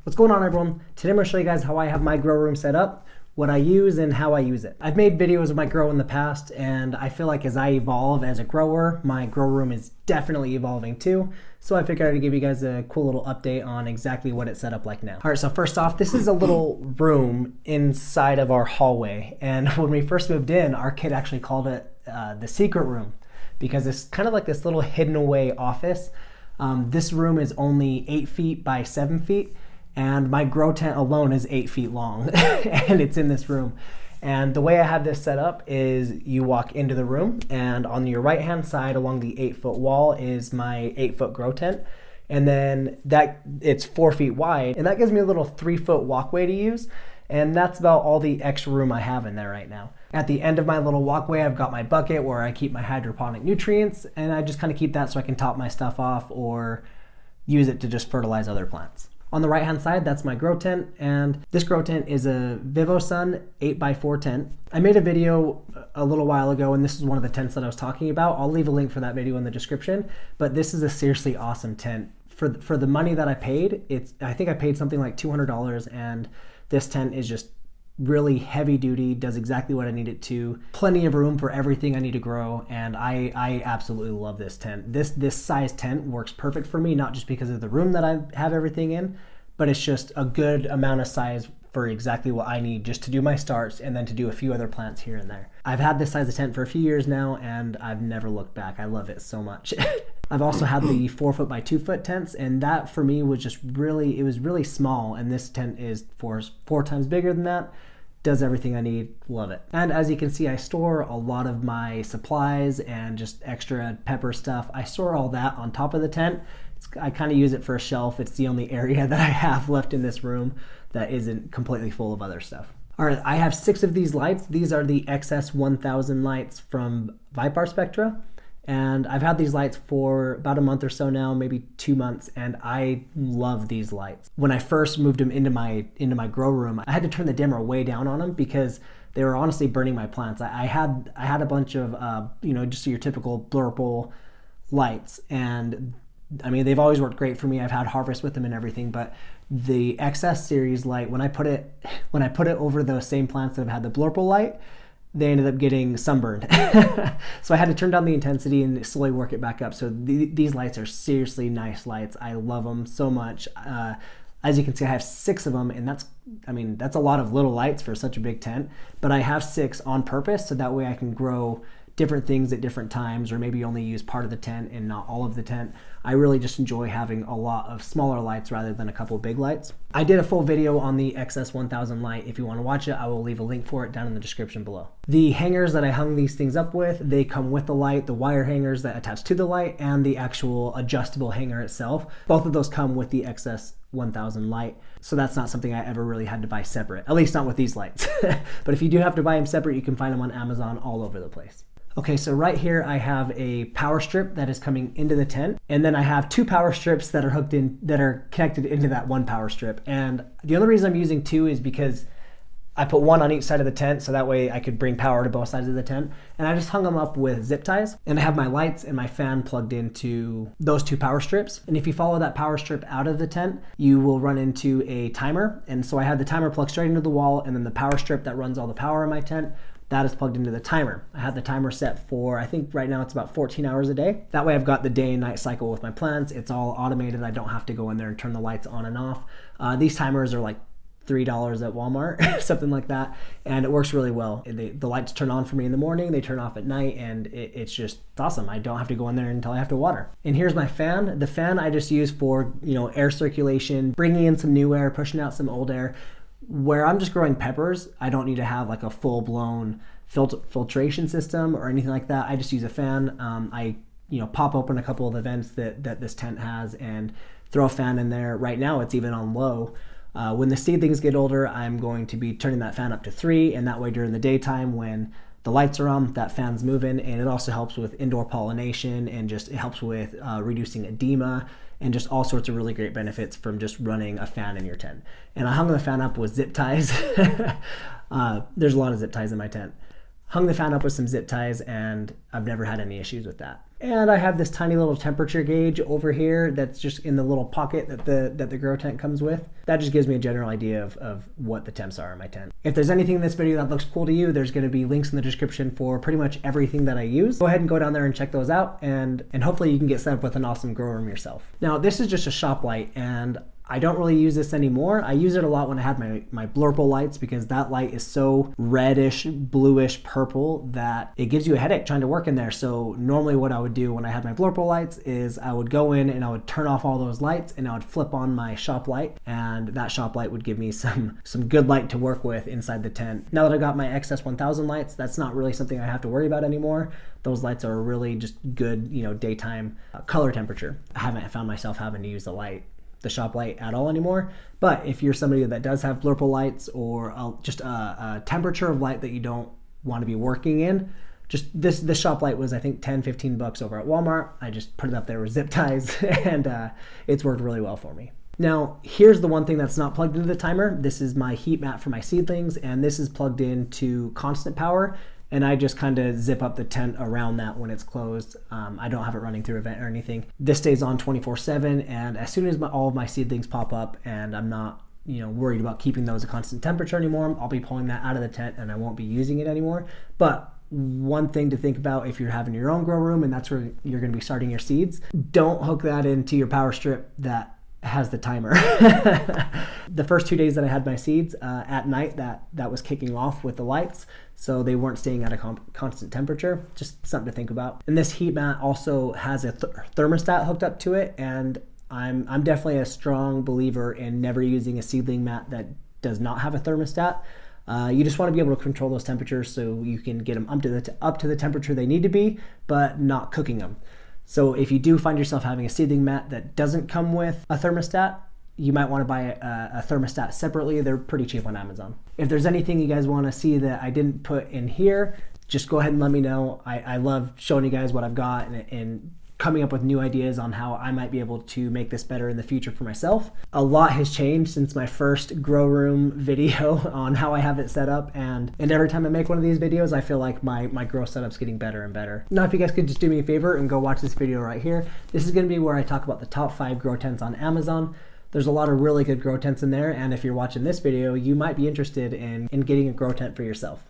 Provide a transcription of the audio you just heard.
What's going on, everyone? Today I'm going to show you guys how I have my grow room set up, what I use, and how I use it. I've made videos of my grow in the past, and I feel like as I evolve as a grower, my grow room is definitely evolving too. So I figured I'd give you guys a cool little update on exactly what it's set up like now. All right, so first off, this is a little room inside of our hallway. And when we first moved in, our kid actually called it the secret room because it's kind of like this little hidden away office. This room is only 8 feet by 7 feet. And my grow tent alone is 8 feet long and it's in this room. And the way I have this set up is you walk into the room and on your right hand side along the 8-foot wall is my 8-foot grow tent. And then it's 4 feet wide and that gives me a little 3-foot walkway to use. And that's about all the extra room I have in there right now. At the end of my little walkway, I've got my bucket where I keep my hydroponic nutrients, and I just kind of keep that so I can top my stuff off or use it to just fertilize other plants. On the right hand side, that's my grow tent, and this grow tent is a VivoSun 8x4 tent. I made a video a little while ago, and this is one of the tents that I was talking about. I'll leave a link for that video in the description, but this is a seriously awesome tent. For the money that I paid, I think I paid something like $200, and this tent is just really heavy duty, does exactly what I need it to. Plenty of room for everything I need to grow, and I absolutely love this tent. This size tent works perfect for me, not just because of the room that I have everything in, but it's just a good amount of size for exactly what I need just to do my starts and then to do a few other plants here and there. I've had this size of tent for a few years now and I've never looked back. I love it so much. I've also had the 4-foot by 2-foot tents, and that for me was just really, it was really small, and this tent is four times bigger than that. Does everything I need, love it. And as you can see, I store a lot of my supplies and just extra pepper stuff. I store all that on top of the tent. I kind of use it for a shelf. It's the only area that I have left in this room that isn't completely full of other stuff. All right, I have 6 of these lights. These are the XS1000 lights from Vipar Spectra. And I've had these lights for about a month or so now, maybe 2 months, and I love these lights. When I first moved them into my grow room, I had to turn the dimmer way down on them because they were honestly burning my plants. I had a bunch of just your typical blurple lights, and I mean they've always worked great for me. I've had harvest with them and everything, but the XS series light, when I put it over those same plants that have had the blurple light, they ended up getting sunburned. So I had to turn down the intensity and slowly work it back up. So these lights are seriously nice lights. I love them so much. As you can see, I have 6 of them, and that's a lot of little lights for such a big tent, but I have 6 on purpose so that way I can grow different things at different times, or maybe only use part of the tent and not all of the tent. I really just enjoy having a lot of smaller lights rather than a couple of big lights. I did a full video on the XS1000 light. If you want to watch it, I will leave a link for it down in the description below. The hangers that I hung these things up with, they come with the light, the wire hangers that attach to the light, and the actual adjustable hanger itself. Both of those come with the XS1000 light, so that's not something I ever really had to buy separate, at least not with these lights. But if you do have to buy them separate, you can find them on Amazon all over the place. Okay, so right here I have a power strip that is coming into the tent, and then I have 2 power strips that are connected into that one power strip. And the only reason I'm using 2 is because I put one on each side of the tent so that way I could bring power to both sides of the tent. And I just hung them up with zip ties, and I have my lights and my fan plugged into those 2 power strips. And if you follow that power strip out of the tent, you will run into a timer. And so I have the timer plugged straight into the wall, and then the power strip that runs all the power in my tent, that is plugged into the timer. I have the timer set for, I think right now it's about 14 hours a day. That way I've got the day and night cycle with my plants. It's all automated. I don't have to go in there and turn the lights on and off. These timers are like $3 at Walmart, something like that. And it works really well. The lights turn on for me in the morning, they turn off at night, and it's awesome. I don't have to go in there until I have to water. And here's my fan. The fan I just use for, air circulation, bringing in some new air, pushing out some old air. Where I'm just growing peppers, I don't need to have like a full-blown filtration system or anything like that. I just use a fan. I pop open a couple of the vents that this tent has and throw a fan in there. Right now it's even on low. When the seedlings get older, I'm going to be turning that fan up to 3, and that way during the daytime when the lights are on, that fan's moving, and it also helps with indoor pollination, and just it helps with reducing edema and just all sorts of really great benefits from just running a fan in your tent. And I hung the fan up with zip ties. There's a lot of zip ties in my tent. Hung the fan up with some zip ties, and I've never had any issues with that. And I have this tiny little temperature gauge over here that's just in the little pocket that the grow tent comes with. That just gives me a general idea of what the temps are in my tent. If there's anything in this video that looks cool to you, there's going to be links in the description for pretty much everything that I use. Go ahead and go down there and check those out, and hopefully you can get set up with an awesome grow room yourself. Now this is just a shop light, and I don't really use this anymore. I use it a lot when I had my blurple lights, because that light is so reddish, bluish purple that it gives you a headache trying to work in there. So normally what I would do when I had my blurple lights is I would go in and I would turn off all those lights and I would flip on my shop light, and that shop light would give me some good light to work with inside the tent. Now that I got my XS1000 lights, that's not really something I have to worry about anymore. Those lights are really just good, daytime color temperature. I haven't found myself having to use the shop light at all anymore. But if you're somebody that does have blurple lights, or just a temperature of light that you don't want to be working in, just this shop light was, I think, 10-15 bucks over at Walmart. I just put it up there with zip ties and it's worked really well for me. Now here's the one thing that's not plugged into the timer. This is my heat mat for my seedlings, and this is plugged into constant power, and I just kind of zip up the tent around that when it's closed. I don't have it running through a vent or anything. This stays on 24/7, and as soon as all of my seedlings pop up and I'm not worried about keeping those at constant temperature anymore, I'll be pulling that out of the tent and I won't be using it anymore. But one thing to think about if you're having your own grow room and that's where you're going to be starting your seeds, don't hook that into your power strip that has the timer. The first 2 days that I had my seeds, at night that was kicking off with the lights, so they weren't staying at a constant temperature. Just something to think about. And this heat mat also has a thermostat hooked up to it, and I'm definitely a strong believer in never using a seedling mat that does not have a thermostat. You just want to be able to control those temperatures so you can get them up to the temperature they need to be, but not cooking them. So if you do find yourself having a seedling mat that doesn't come with a thermostat, you might want to buy a thermostat separately. They're pretty cheap on Amazon. If there's anything you guys want to see that I didn't put in here, just go ahead and let me know. I love showing you guys what I've got and coming up with new ideas on how I might be able to make this better in the future for myself. A lot has changed since my first grow room video on how I have it set up, and every time I make one of these videos, I feel like my grow setup's getting better and better. Now, if you guys could just do me a favor and go watch this video right here. This is going to be where I talk about the top 5 grow tents on Amazon. There's a lot of really good grow tents in there, and if you're watching this video, you might be interested in getting a grow tent for yourself.